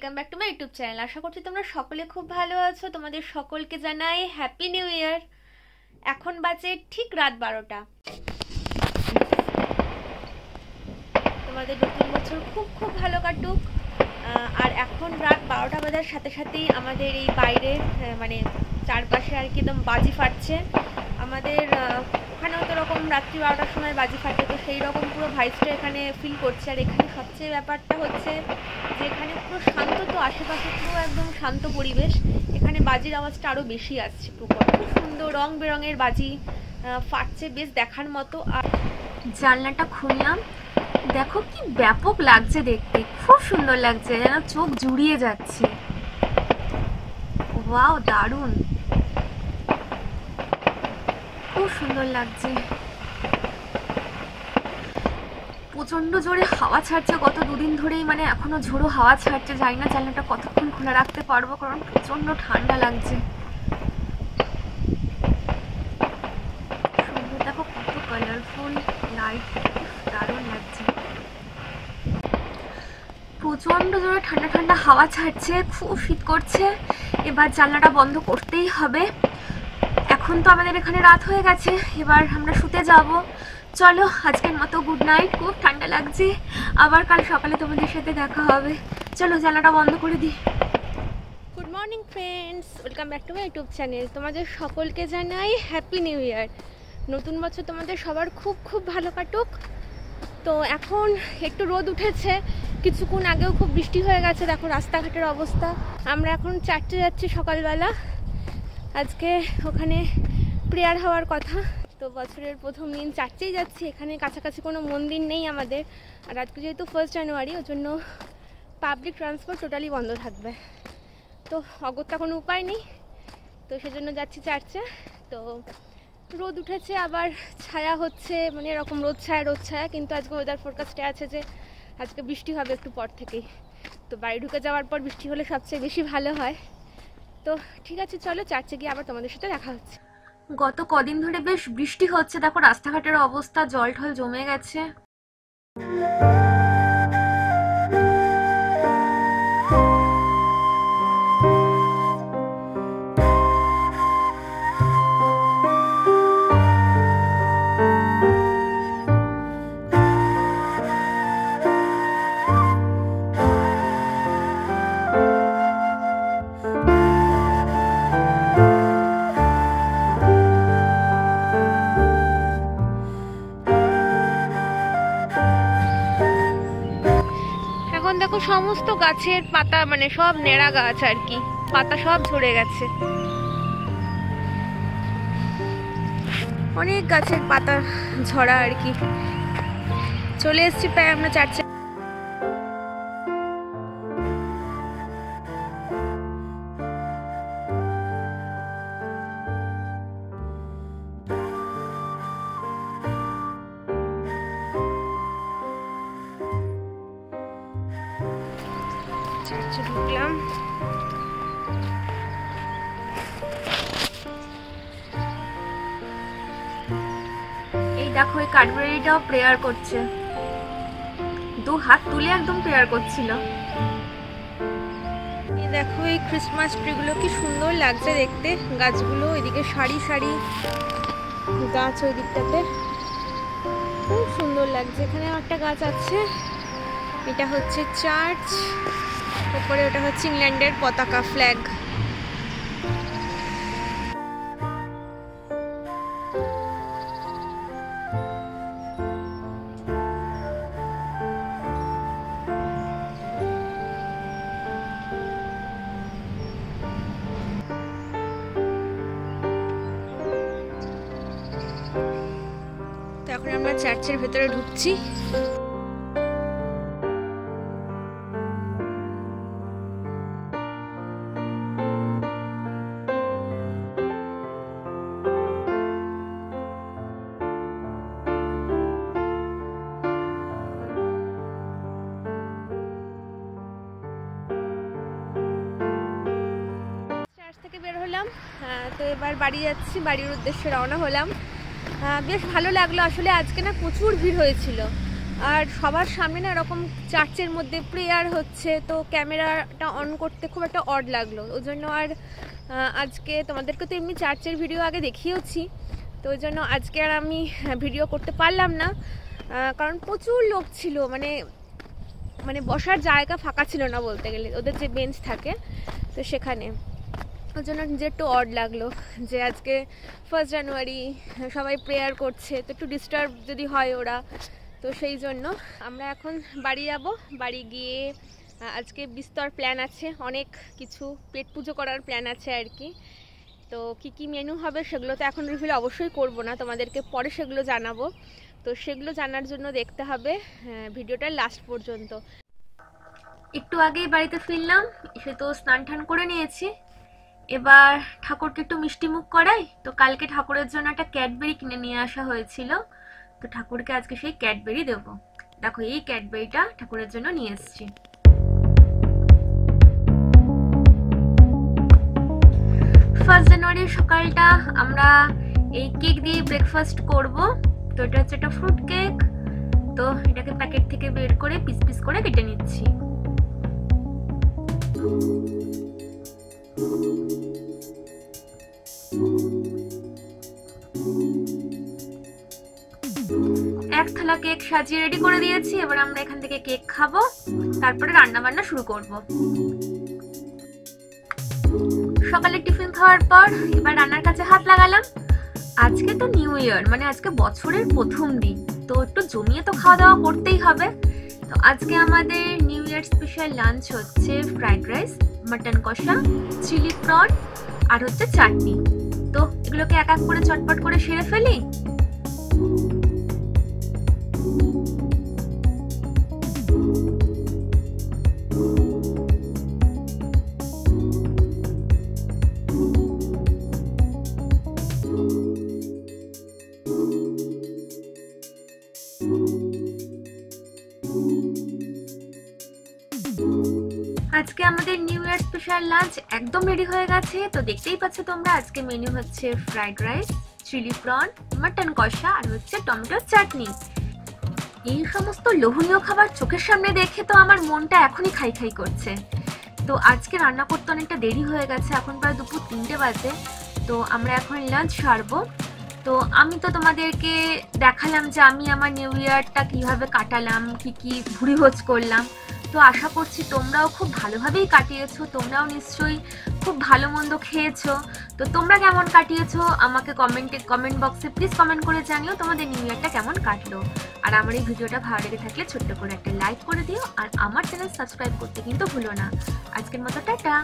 Welcome back to my YouTube channel. আশা করছি তোমরা সকলে খুব ভালো আছো। তোমাদের সকলকে জানাই হ্যাপি নিউ ইয়ার। এখন বাজে ঠিক রাত 12টা। তোমাদের নতুন বছর খুব খুব ভালো কাটুক। আর এখন রাত 12টা বাজার সাথে সাথেই আমাদের এই বাইরে মানে চারপাশে আর কি একদম বাজি ফাটছে। আমাদের ওখানেও তো রকম রাত্রি 12টার সময় বাজি ফাটে, তো সেই রকম পুরো ভাইবসটা এখানে ফিল করছে। আর এখানে সবচেয়ে ব্যাপারটা হচ্ছে যে এখানে পুরো শান্ত, তো আশেপাশে পুরো একদম শান্ত পরিবেশ। এখানে বাজির আওয়াজটা আরও বেশি আসছে। খুব সুন্দর রং বেরঙের বাজি ফাটছে, বেশ দেখার মতো। আর জানলাটা খুললাম, দেখো কি ব্যাপক লাগছে দেখতে, খুব সুন্দর লাগছে, যেন চোখ জুড়িয়ে যাচ্ছে। ওয়াও, দারুণ, খুব সুন্দর লাগছে। প্রচন্ড জোরে হাওয়া ছাড়ছে গত দুদিন ধরেই, মানে এখনো ঝোড়ো হাওয়া ছাড়ছে। জানি না জানলাটা কতক্ষণ খোলা রাখতে পারবো, কারণ প্রচন্ড ঠান্ডা লাগছে। দেখো কত কালারফুল লাইট, দারুণ লাগছে। প্রচন্ড জোরে ঠান্ডা ঠান্ডা হাওয়া ছাড়ছে, খুব শীত করছে। এবার জানলাটা বন্ধ করতেই হবে। এখন তো আমাদের এখানে রাত হয়ে গেছে, এবার আমরা শুতে যাব। চলো আজকের মতো গুড নাইট। খুব ঠান্ডা লাগছে, আবার কাল সকালে তোমাদের সাথে দেখা হবে। চলো জানলাটা বন্ধ করে দিই। Good morning friends, welcome back to my YouTube channel. তোমাদের সকলকে জানাই হ্যাপি নিউ ইয়ার। নতুন বছর তোমাদের সবার খুব খুব ভালো কাটুক। তো এখন একটু রোদ উঠেছে, কিছুক্ষণ আগেও খুব বৃষ্টি হয়ে গেছে। দেখো রাস্তাঘাটের অবস্থা। আমরা এখন চার্চে যাচ্ছি সকালবেলা। আজকে ওখানে প্রেয়ার হওয়ার কথা, তো বছরের প্রথম দিন চার্চেই যাচ্ছি। এখানে কাছাকাছি কোনো মন্দির নেই আমাদের। আর আজকে যেহেতু 1 জানুয়ারি, ওর জন্য পাবলিক ট্রান্সপোর্ট টোটালি বন্ধ থাকবে। তো অগত্যা কোনো উপায় নেই, তো সেজন্য যাচ্ছি চার্চে। তো রোদ উঠেছে, আবার ছায়া হচ্ছে, মানে এরকম রোদ ছায়া। কিন্তু আজকে ওয়েদার ফোরকাস্টে আছে যে আজকে বৃষ্টি হবে একটু পর থেকেই। তো বাড়ি ঢুকে যাওয়ার পর বৃষ্টি হলে সবচেয়ে বেশি ভালো হয়। তো ঠিক আছে, চলো চার্চে গিয়ে আবার তোমাদের সাথে দেখা হচ্ছে। গত কদিন ধরে বেশ বৃষ্টি হচ্ছে, দেখো রাস্তাঘাটের অবস্থা, জল ঠল জমে গেছে। দেখো সমস্ত গাছের পাতা, মানে সব নেড়া গাছ আর কি, পাতা সব ঝরে গেছে। অনেক গাছের পাতা ঝরা আর কি। চলে এসেছি প্রায় আমরা চার্চে। চার্চে ঢুকলাম। এই দেখো এই কাঠবিড়ালিটাও প্রেয়ার করছে, 2 হাত তুলে একদম প্রেয়ার করছিল। এই দেখো এই ক্রিসমাস ট্রিগুলো কি সুন্দর লাগছে দেখতে, গাছগুলো এদিকে সারি সারি গাছ, ওই দিকটাতে খুব সুন্দর লাগছে। এখানে একটা গাছ আছে, এটা হচ্ছে চার্চ। উপরে ওটা হচ্ছে ইংল্যান্ডের পতাকা, ফ্ল্যাগ। তো এখন আমরা চার্চের ভেতরে ঢুকছি। বের হলাম, তো এবার বাড়ি যাচ্ছি, বাড়ির উদ্দেশ্যে রওনা হলাম। বেশ ভালো লাগলো আসলে। আজকে না প্রচুর ভিড় হয়েছিল, আর সবার সামনে না এরকম চার্চের মধ্যে প্রেয়ার হচ্ছে, তো ক্যামেরাটা অন করতে খুব একটা অড লাগলো। ওই জন্য আর আজকে তোমাদেরকে তো এমনি চার্চের ভিডিও আগে দেখিয়েছি, তো ওই জন্য আজকে আর আমি ভিডিও করতে পারলাম না, কারণ প্রচুর লোক ছিল, মানে বসার জায়গা ফাঁকা ছিল না বলতে গেলে, ওদের যে বেঞ্চ থাকে তো সেখানে। ওই জন্য নিজে একটু অড লাগলো যে আজকে 1 জানুয়ারি সবাই প্রেয়ার করছে, তো একটু ডিস্টার্ব যদি হয় ওরা, তো সেই জন্য আমরা এখন বাড়ি যাব। বাড়ি গিয়ে আজকে বিস্তর প্ল্যান আছে, অনেক কিছু পেট পুজো করার প্ল্যান আছে আর কি। তো কি মেনু হবে সেগুলো তো এখন রিভিল অবশ্যই করব না, তোমাদেরকে পরে সেগুলো জানাবো। তো সেগুলো জানার জন্য দেখতে হবে ভিডিওটা লাস্ট পর্যন্ত। একটু আগেই বাড়িতে ফিরলাম, এসে তো স্নান টান করে নিয়েছি। এবার ঠাকুরকে একটু মিষ্টি মুখ করাই। তো কালকে ঠাকুরের জন্য একটা ক্যাডবেরি কিনে নিয়ে আসা হয়েছিল, তো ঠাকুরকে আজকে সেই ক্যাডবেরি দেব। দেখো এই ক্যাডবেরিটা ঠাকুরের জন্য নিয়ে এসেছি। 1 জানুয়ারির সকালটা আমরা এই কেক দিয়ে ব্রেকফাস্ট করব। তো এটা হচ্ছে একটা ফ্রুট কেক, তো এটাকে প্যাকেট থেকে বের করে পিস পিস করে কেটে নিচ্ছি। এক থালা কেক সাজিয়ে রেডি করে দিয়েছি। এবার আমরা এখান থেকে কেক খাবো, তারপরে রান্না বান্না শুরু করব। সকালে টিফিন খাওয়ার পর এবার রান্নার কাছে হাত লাগালাম। আজকে তো নিউ ইয়ার, মানে আজকে বছরের প্রথম দিন, তো একটু জমিয়ে তো খাওয়া দাওয়া করতেই হবে। তো আজকে আমাদের নিউ ইয়ার স্পেশাল লাঞ্চ হচ্ছে ফ্রাইড রাইস, মাটন কষা, চিলি প্রন আর হচ্ছে চাটনি। তো এগুলোকে এক এক করে চটপট করে সেরে ফেলি। আজকে আমাদের নিউ ইয়ার স্পেশাল লাঞ্চ একদম রেডি হয়ে গেছে। তো দেখতেই পাচ্ছ তোমরা, আজকে মেনু হচ্ছে fried rice, chilli prawn, mutton কষা আর হচ্ছে টমেটোর চাটনি। এই সমস্ত লোভনীয় খাবার চোখের সামনে দেখে তো আমার মনটা এখনই খাই খাই করছে। তো আজকে রান্না করতে অনেকটা দেরি হয়ে গেছে, এখন প্রায় দুপুর 3টে বাজে। তো আমরা এখন লাঞ্চ সারবো। তো আমি তো তোমাদেরকে দেখালাম যে আমি আমার নিউ ইয়ারটা কিভাবে কাটালাম, কি ভুরিভোজ করলাম। তো আশা করছি তোমরাও খুব ভালোভাবেই কাটিয়েছো, তোমরাও নিশ্চয়ই খুব ভালো মন্দ খেয়েছো। তো তোমরা কেমন কাটিয়েছো আমাকে কমেন্ট বক্সে প্লিজ কমেন্ট করে জানিও তোমাদের নিউ ইয়ারটা কেমন কাটলো। আর আমার এই ভিডিওটা ভালো লেগে থাকলে ছোট্ট করে একটা লাইক করে দিও, আর আমার চ্যানেল সাবস্ক্রাইব করতে কিন্তু ভুলো না। আজকের মতো টাটা।